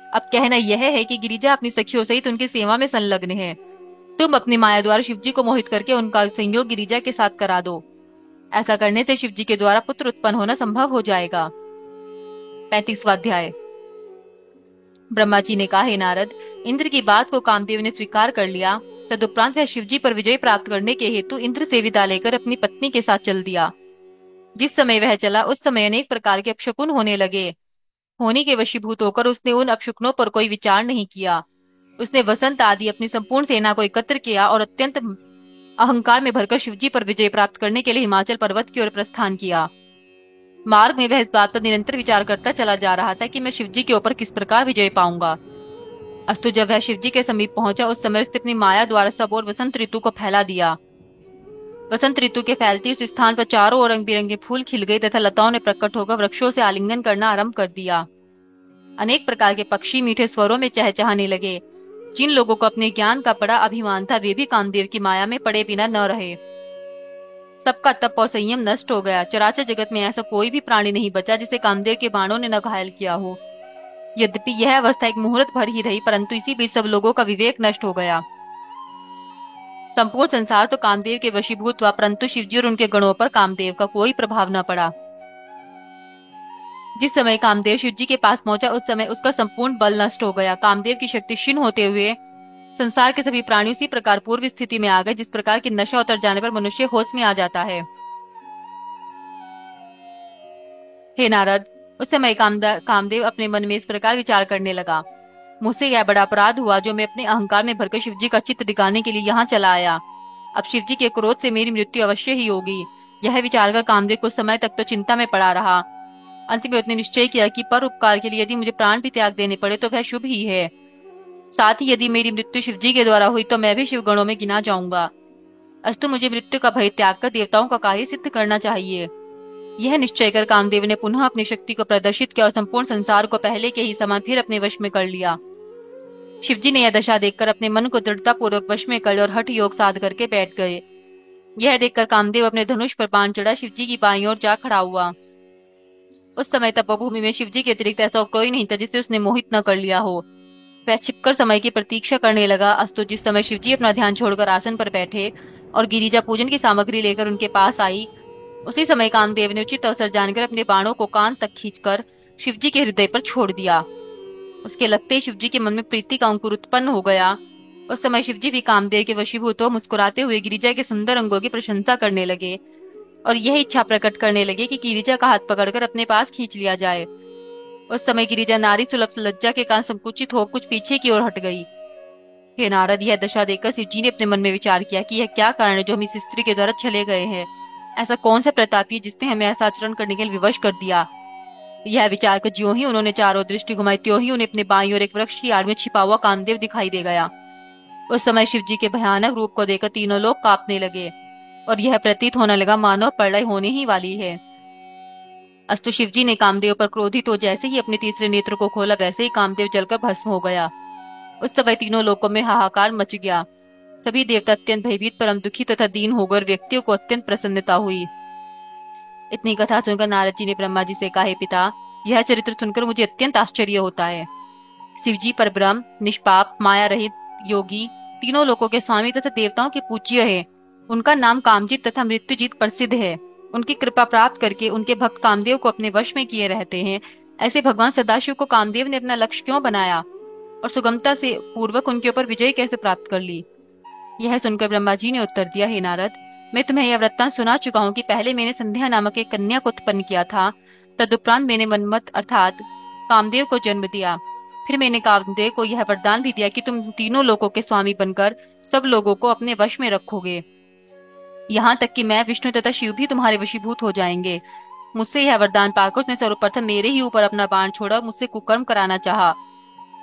S1: अब कहना यह है कि गिरिजा अपनी सखियों सहित उनकी सेवा में संलग्न है। तुम अपनी माया द्वारा शिवजी को मोहित करके उनका संयोग गिरिजा के साथ करा दो। ऐसा करने से शिवजी के द्वारा पुत्र उत्पन्न होना संभव हो जाएगा। 35वां अध्याय। ब्रह्मा जी ने कहा, हे नारद, इंद्र की बात को कामदेव ने स्वीकार कर लिया। तदुपरांत वह शिवजी पर विजय प्राप्त करने के हेतु इंद्र से विदा लेकर अपनी पत्नी के साथ चल दिया। जिस समय वह चला उस समय अनेक प्रकार के अपशकुन होने लगे। होनी के वशीभूत होकर उसने उन अपशकुनों पर कोई विचार नहीं किया। उसने वसंत आदि अपनी संपूर्ण सेना को एकत्र किया और अत्यंत अहंकार में भरकर शिवजी पर विजय प्राप्त करने के लिए हिमाचल पर्वत की ओर प्रस्थान किया। मार्ग में वह इस बात पर निरंतर विचार करता चला जा रहा था कि मैं शिवजी के ऊपर किस प्रकार विजय पाऊंगा। अस्तु, जब वह शिवजी के समीप पहुंचा उस समय उसने अपनी माया द्वारा सब और वसंत ऋतु को फैला दिया। वसंत ऋतु के फैलते उस स्थान पर चारों ओर रंग बिरंगे फूल खिल गए तथा लताओं ने प्रकट होकर वृक्षों से आलिंगन करना आरंभ कर दिया। अनेक प्रकार के पक्षी मीठे स्वरों में चहचहाने लगे। जिन लोगों को अपने ज्ञान का बड़ा अभिमान था वे भी कामदेव की माया में पड़े बिना न रहे। सबका तप और संयम नष्ट हो गया। चराचर जगत में ऐसा कोई भी प्राणी नहीं बचा जिसे कामदेव के बाणों ने न घायल किया हो। यद्यपि यह अवस्था एक मुहूर्त भर ही रही, परंतु इसी बीच सब लोगों का विवेक नष्ट हो गया। संपूर्ण संसार तो कामदेव के वशीभूत हुआ, परंतु शिवजी और उनके गणों पर कामदेव का कोई प्रभाव न पड़ा। जिस समय कामदेव शिवजी के पास पहुंचा उस समय उसका संपूर्ण बल नष्ट हो गया। कामदेव की शक्ति क्षीण होते हुए संसार के सभी प्राणी उसी प्रकार पूर्व स्थिति में आ गए जिस प्रकार की नशा उतर जाने पर मनुष्य होश में आ जाता है। हे नारद, उस समय कामदेव अपने मन में इस प्रकार विचार करने लगा, मुझसे यह बड़ा अपराध हुआ जो मैं अपने अहंकार में भरकर शिवजी का चित्त दिखाने के लिए यहाँ चला आया। अब शिवजी के क्रोध से मेरी मृत्यु अवश्य ही होगी। यह विचार कर कामदेव कुछ समय तक तो चिंता में पड़ा रहा। अंत में उसने निश्चय किया कि पर उपकार के लिए यदि मुझे प्राण भी त्याग देने पड़े तो वह शुभ ही है। साथ ही यदि मेरी मृत्यु शिवजी के द्वारा हुई तो मैं भी शिवगणों में गिना जाऊंगा। अस्तु मुझे मृत्यु का भय त्याग कर देवताओं का कार्य सिद्ध करना चाहिए। यह निश्चय कर कामदेव ने पुनः अपनी शक्ति को प्रदर्शित किया और संपूर्ण संसार को पहले के ही समान फिर अपने वश में कर लिया। शिवजी ने यह दशा देखकर अपने मन को दृढ़ता पूर्वक वश में कर लिया और हठ योग साध करके बैठ गए। यह देखकर कामदेव अपने धनुष पर बाण चढ़ा शिवजी की बाईं ओर जा खड़ा हुआ। उस समय तपोभूमि में शिवजी के अतिरिक्त ऐसा कोई नहीं था जिसे उसने मोहित न कर लिया हो। वह छिपकर समय की प्रतीक्षा करने लगा। अस्तु जिस समय शिवजी अपना ध्यान छोड़कर आसन पर बैठे और गिरिजा पूजन की सामग्री लेकर उनके पास आई, उसी समय कामदेव ने उचित अवसर जानकर अपने बाणों को कान तक खींचकर शिवजी के हृदय पर छोड़ दिया। उसके लगते ही शिवजी के मन में प्रीति का अंकुर उत्पन्न हो गया। उस समय शिवजी भी कामदेव के वशीभूत हो मुस्कुराते हुए गिरिजा के सुंदर अंगों की प्रशंसा करने लगे और यह इच्छा प्रकट करने लगे कि गिरिजा का हाथ पकड़कर अपने पास खींच लिया जाए। उस समय गिरिजा नारी सुलभ लज्जा के कारण संकुचित हो कुछ पीछे की ओर हट गई। हे नारद, यह दशा देखकर शिवजी ने अपने मन में विचार किया कि यह क्या कारण है जो हम इस स्त्री के द्वारा चले गए हैं। ऐसा कौन सा प्रतापी है जिसने हमें ऐसा आचरण करने के लिए विवश कर दिया। यह विचार कर ज्यों ही उन्होंने चारों दृष्टि घुमाई त्यों ही उन्हें अपने बाईं ओर एक वृक्ष की आड़ में छिपा हुआ कामदेव दिखाई दे गया। उस समय शिवजी के भयानक रूप को देखकर तीनों लोग कांपने लगे और यह प्रतीत होने लगा मानो प्रलय होने ही वाली है। अस्तु शिवजी ने कामदेव पर क्रोधित हो जैसे ही अपने तीसरे नेत्र को खोला वैसे ही कामदेव जलकर भस्म हो गया। उस समय तीनों लोकों में हाहाकार मच गया। सभी देवता अत्यंत भयभीत परम दुखी तथा दीन होकर व्यक्तियों को अत्यंत प्रसन्नता हुई। इतनी कथा सुनकर नारद जी ने ब्रह्मा जी से कहा, हे पिता, यह चरित्र सुनकर मुझे अत्यंत आश्चर्य होता है। शिवजी परब्रह्म, निष्पाप, माया रहित, योगी, तीनों लोकों के स्वामी तथा देवताओं के पूज्य है। उनका नाम कामजीत तथा मृत्युजीत प्रसिद्ध है। उनकी कृपा प्राप्त करके उनके भक्त कामदेव को अपने वश में किए रहते हैं। ऐसे भगवान सदाशिव को कामदेव ने अपना लक्ष्य क्यों बनाया और सुगमता से पूर्वक उनके ऊपर विजय कैसे प्राप्त कर ली। यह सुनकर ब्रह्मा जी ने उत्तर दिया, हे नारद, मैं तुम्हें यह वृत्तांत सुना चुका हूँ कि पहले मैंने संध्या नामक एक कन्या को उत्पन्न किया था। तदुपरांत मैंने मनमत अर्थात कामदेव को जन्म दिया। फिर मैंने कामदेव को यह वरदान भी दिया कि तुम तीनों लोगों के स्वामी बनकर सब लोगों को अपने वश में रखोगे। यहाँ तक कि मैं, विष्णु तथा शिव भी तुम्हारे वशीभूत हो जाएंगे। मुझसे यह वरदान पाकर उसने सर्वप्रथम मेरे ही ऊपर अपना बाण छोड़ा और मुझसे कुकर्म कराना चाहा।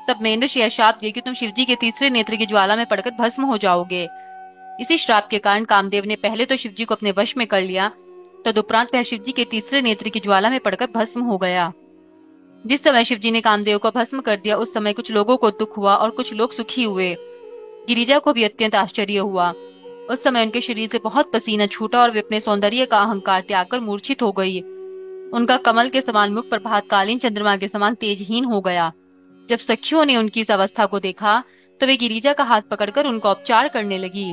S1: तब मैंने यह शाप दिया कि तुम शिवजी के तीसरे नेत्र की ज्वाला में पड़कर भस्म हो जाओगे। इसी श्राप के कारण कामदेव ने पहले तो शिवजी को अपने वश में कर लिया, तदुपरांत वह शिवजी के तीसरे नेत्र की ज्वाला में पड़कर भस्म हो गया। जिस समय शिवजी ने कामदेव को भस्म कर दिया उस समय कुछ लोगों को दुख हुआ और कुछ लोग सुखी हुए। गिरिजा को भी अत्यंत आश्चर्य हुआ। उस समय उनके शरीर से बहुत पसीना छूटा और वे अपने सौंदर्य का अहंकार त्याग कर मूर्छित हो गई। उनका कमल के समान मुख प्रभातकालीन चंद्रमा के समान तेजहीन हो गया। जब सखियों ने उनकी इस अवस्था को देखा तो वे गिरिजा का हाथ पकड़कर उनका उपचार करने लगी।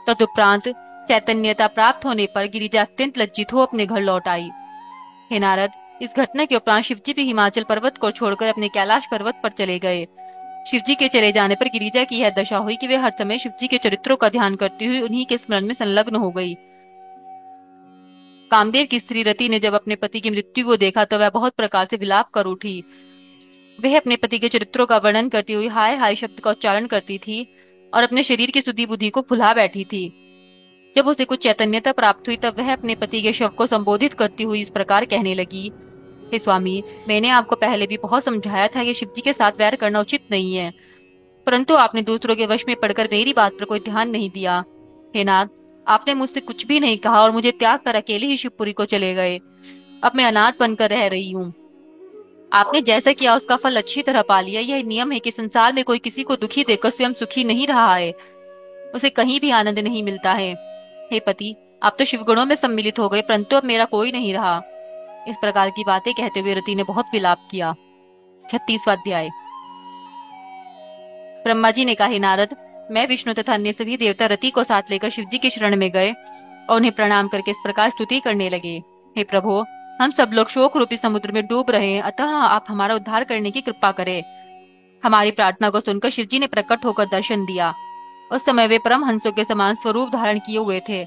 S1: तदुपरांत चैतन्यता प्राप्त होने पर गिरिजा अत्यंत लज्जित हो अपने घर लौट आई। हे नारद, इस घटना के उपरांत शिवजी भी हिमाचल पर्वत को छोड़कर अपने कैलाश पर्वत पर चले गए। शिवजी के चले जाने पर गिरिजा की यह दशा हुई कि वे हर समय शिवजी के चरित्रों का ध्यान करती हुई उन्हीं के स्मरण में संलग्न हो गई। कामदेव की स्त्री रति ने जब अपने पति की मृत्यु को देखा तो वह बहुत प्रकार से विलाप कर उठी। वह अपने पति के चरित्रों का वर्णन करती हुई हाय हाय शब्द का उच्चारण करती थी और अपने शरीर की सुधि बुद्धि को भुला बैठी थी। जब उसे कुछ चैतन्यता प्राप्त हुई तब वह अपने पति के शव को संबोधित करती हुई इस प्रकार कहने लगी, हे स्वामी, मैंने आपको पहले भी बहुत समझाया था कि शिवजी के साथ वैर करना उचित नहीं है, परंतु आपने दूसरों के वश में पड़कर मेरी बात पर कोई ध्यान नहीं दिया। हे नाथ, आपने मुझसे कुछ भी नहीं कहा और मुझे त्याग कर अकेले ही शिवपुरी को चले गए। अब मैं अनाथ बनकर रह रही हूँ। आपने जैसा किया उसका फल अच्छी तरह पा लिया। यह नियम है कि संसार में कोई किसी को दुखी देखकर स्वयं सुखी नहीं रहा है, उसे कहीं भी आनंद नहीं मिलता है। हे पति, आप तो शिवगुणों में सम्मिलित हो गए, परंतु अब मेरा कोई नहीं रहा। इस प्रकार की बातें कहते हुए रति ने बहुत विलाप किया। 36वां अध्याय। ब्रह्मा जी ने कहा, हे नारद, मैं, विष्णु तथा अन्य सभी देवता रति को साथ लेकर शिवजी की शरण में गए और उन्हें प्रणाम करके इस प्रकार स्तुति करने लगे, हे प्रभु, हम सब लोग शोक रूपी समुद्र में डूब रहे हैं, अतः आप हमारा उद्धार करने की कृपा करें। हमारी प्रार्थना को सुनकर शिवजी ने प्रकट होकर दर्शन दिया। उस समय वे परम हंसों के समान स्वरूप धारण किए हुए थे।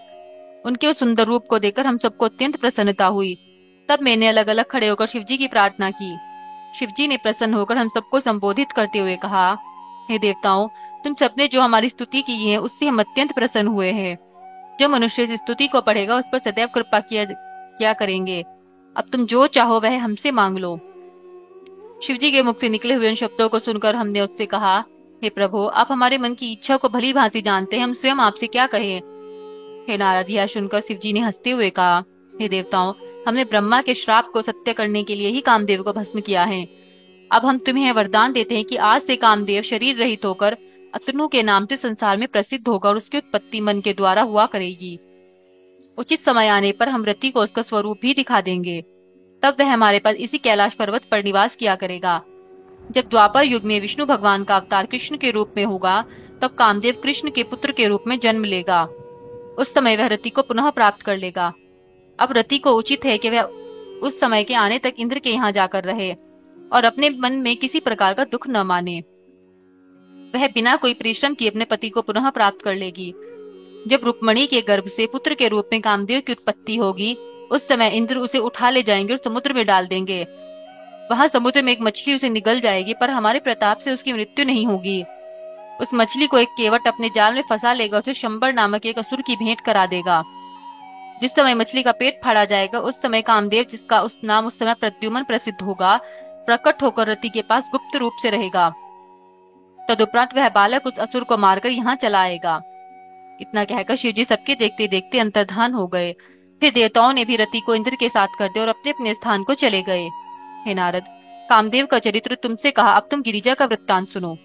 S1: उनके उस सुंदर रूप को देखकर हम सबको अत्यंत प्रसन्नता हुई। तब मैंने अलग अलग खड़े होकर शिवजी की प्रार्थना की। शिवजी ने प्रसन्न होकर हम सबको संबोधित करते हुए कहा, हे देवताओं, तुम सबने जो हमारी स्तुति की है उससे हम अत्यंत प्रसन्न हुए हैं। जो मनुष्य इस स्तुति को पढ़ेगा उस पर सदैव कृपा किया करेंगे। अब तुम जो चाहो वह हमसे मांग लो। शिवजी के मुख से निकले हुए उन शब्दों को सुनकर हमने उससे कहा, हे प्रभु, आप हमारे मन की इच्छा को भली भांति जानते हैं, हम स्वयं आपसे क्या कहें। हे नारद, यह सुनकर शिवजी ने हंसते हुए कहा, हे देवताओं, हमने ब्रह्मा के श्राप को सत्य करने के लिए ही कामदेव को भस्म किया है। अब हम तुम्हें वरदान देते हैं कि आज से कामदेव शरीर रहित होकर अतनु के नाम से संसार में प्रसिद्ध होगा और उसकी उत्पत्ति मन के द्वारा हुआ करेगी। उचित समय आने पर हम रति को उसका स्वरूप भी दिखा देंगे। तब वह हमारे पास इसी कैलाश पर्वत पर निवास किया करेगा। जब द्वापर युग में विष्णु भगवान का अवतार कृष्ण के रूप में होगा, तब कामदेव कृष्ण के पुत्र के रूप में जन्म लेगा। उस समय वह रति को पुनः प्राप्त कर लेगा। अब रति को उचित है कि वह उस समय के आने तक इंद्र के यहाँ जाकर रहे और अपने मन में किसी प्रकार का दुख न माने। वह बिना कोई परिश्रम किए अपने पति को पुनः प्राप्त कर लेगी। जब रुक्मणी के गर्भ से पुत्र के रूप में कामदेव की उत्पत्ति होगी, उस समय इंद्र उसे उठा ले जाएंगे और समुद्र में डाल देंगे। वहां समुद्र में एक मछली उसे निगल जाएगी, पर हमारे प्रताप से उसकी मृत्यु नहीं होगी। उस मछली को एक केवट अपने जाल में फंसा लेगा, उसे शंबर नामक एक असुर की भेंट करा देगा। जिस समय मछली का पेट फाड़ा जाएगा, उस समय कामदेव, जिसका उस नाम उस समय प्रद्युमन प्रसिद्ध होगा, प्रकट होकर रति के पास गुप्त रूप से रहेगा। तदुपरांत वह बालक उस असुर को मारकर यहाँ चला आएगा। इतना कहकर शिवजी सबके देखते देखते अंतर्धान हो गए। फिर देवताओं ने भी रति को इंद्र के साथ कर दिया और अपने अपने स्थान को चले गए। हे नारद, कामदेव का चरित्र तुमसे कहा, अब तुम गिरिजा का वृत्तांत सुनो।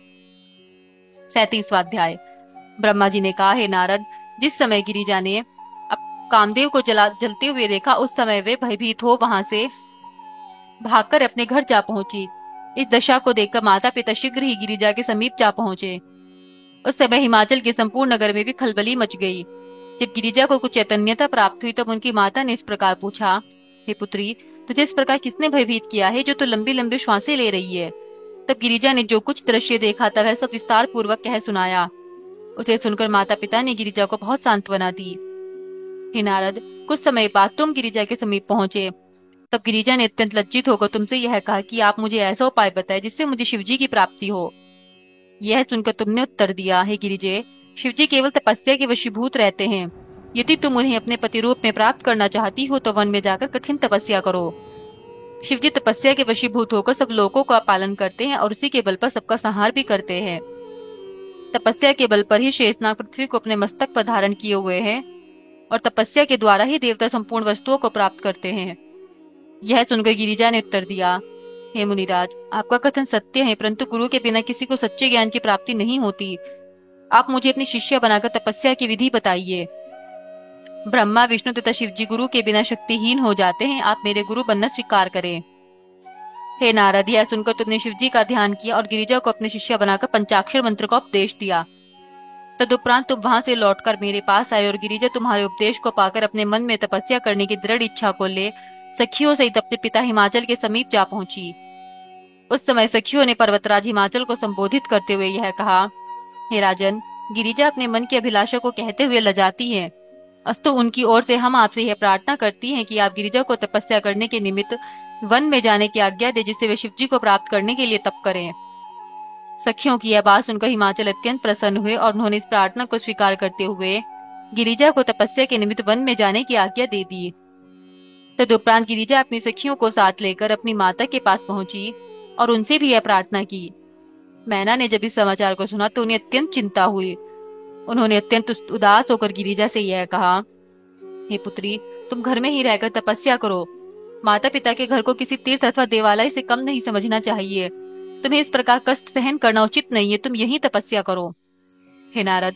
S1: 37वां अध्याय। ब्रह्मा जी ने कहा, हे नारद, जिस समय गिरिजा ने अब कामदेव को जलते हुए देखा, उस समय वे भयभीत हो वहां से भागकर अपने घर जा पहुंची। इस दशा को देखकर माता पिता शीघ्र ही गिरिजा के समीप जा पहुंचे। उस समय हिमाचल के संपूर्ण नगर में भी खलबली मच गई। जब गिरिजा को कुछ चैतन्यता प्राप्त हुई, तब उनकी माता ने इस प्रकार पूछा, हे पुत्री, तुझे इस प्रकार किसने भयभीत किया है जो तू लंबी लंबी श्वासें ले रही है। तब गिरिजा ने जो कुछ दृश्य देखा था वह सब विस्तार पूर्वक कह सुनाया। उसे सुनकर माता पिता ने गिरिजा को बहुत सांत्वना दी। हे नारद, कुछ समय बाद तुम गिरिजा के समीप पहुंचे। तब गिरिजा ने अत्यंत लज्जित होकर तुमसे यह कहा कि आप मुझे ऐसा उपाय बताएं जिससे मुझे शिवजी की प्राप्ति हो। यह सुनकर तुमने उत्तर दिया, हे गिरिजे, शिवजी केवल तपस्या के वशीभूत रहते हैं। यदि तुम उन्हें अपने पति रूप में प्राप्त करना चाहती हो तो वन में जाकर कठिन तपस्या करो। शिवजी तपस्या के वशीभूत होकर सब लोगों का पालन करते हैं और उसी के बल पर सबका संहार भी करते हैं। तपस्या के बल पर ही शेषनाग पृथ्वी को अपने मस्तक पर धारण किए हुए हैं और तपस्या के द्वारा ही देवता संपूर्ण वस्तुओं को प्राप्त करते हैं। यह सुनकर गिरिजा ने उत्तर दिया, हे मुनिराज, आपका कथन सत्य है, परंतु गुरु के बिना किसी को सच्चे ज्ञान की प्राप्ति नहीं होती। आप मुझे अपनी शिष्या बनाकर तपस्या की विधि बताइए। ब्रह्मा, विष्णु तथा शिवजी गुरु के बिना शक्तिहीन हो जाते हैं। आप मेरे गुरु बनना स्वीकार करें। हे नारद, यह सुनकर तुमने शिवजी का ध्यान किया और गिरिजा को अपने शिष्या बनाकर पंचाक्षर मंत्र का उपदेश दिया। तदुपरांत तुम वहां से लौटकर मेरे पास आए और गिरिजा तुम्हारे उपदेश को पाकर अपने मन में तपस्या करने की दृढ़ इच्छा को ले सखियों सहित अपने पिता हिमाचल के समीप जा पहुंची। उस समय सखियों ने पर्वतराज हिमाचल को संबोधित करते हुए यह कहा, हे राजन, गिरिजा अपने मन की अभिलाषा को कहते हुए लजाती है। अस्तु उनकी ओर से हम आपसे यह प्रार्थना करती हैं कि आप गिरिजा को तपस्या करने के निमित्त वन में जाने की आज्ञा दे, जिससे वे शिवजी को प्राप्त करने के लिए तप करें। सखियों की यह बात सुनकर हिमाचल अत्यंत प्रसन्न हुए और उन्होंने इस प्रार्थना को स्वीकार करते हुए गिरिजा को तपस्या के निमित्त वन में जाने की आज्ञा दे दी। तदुपरांत गिरिजा अपनी सखियों को साथ लेकर अपनी माता के पास पहुंची और उनसे भी यह प्रार्थना की। मैना ने जब इस समाचार को सुना तो उन्हें अत्यंत चिंता हुई। उन्होंने अत्यंत उदास होकर गिरिजा से यह कहा, हे पुत्री, तुम घर में ही रहकर तपस्या करो। माता पिता के घर को किसी तीर्थ अथवा देवालय से कम नहीं समझना चाहिए। तुम्हें इस प्रकार कष्ट सहन करना उचित नहीं है। तुम यही तपस्या करो। हे नारद,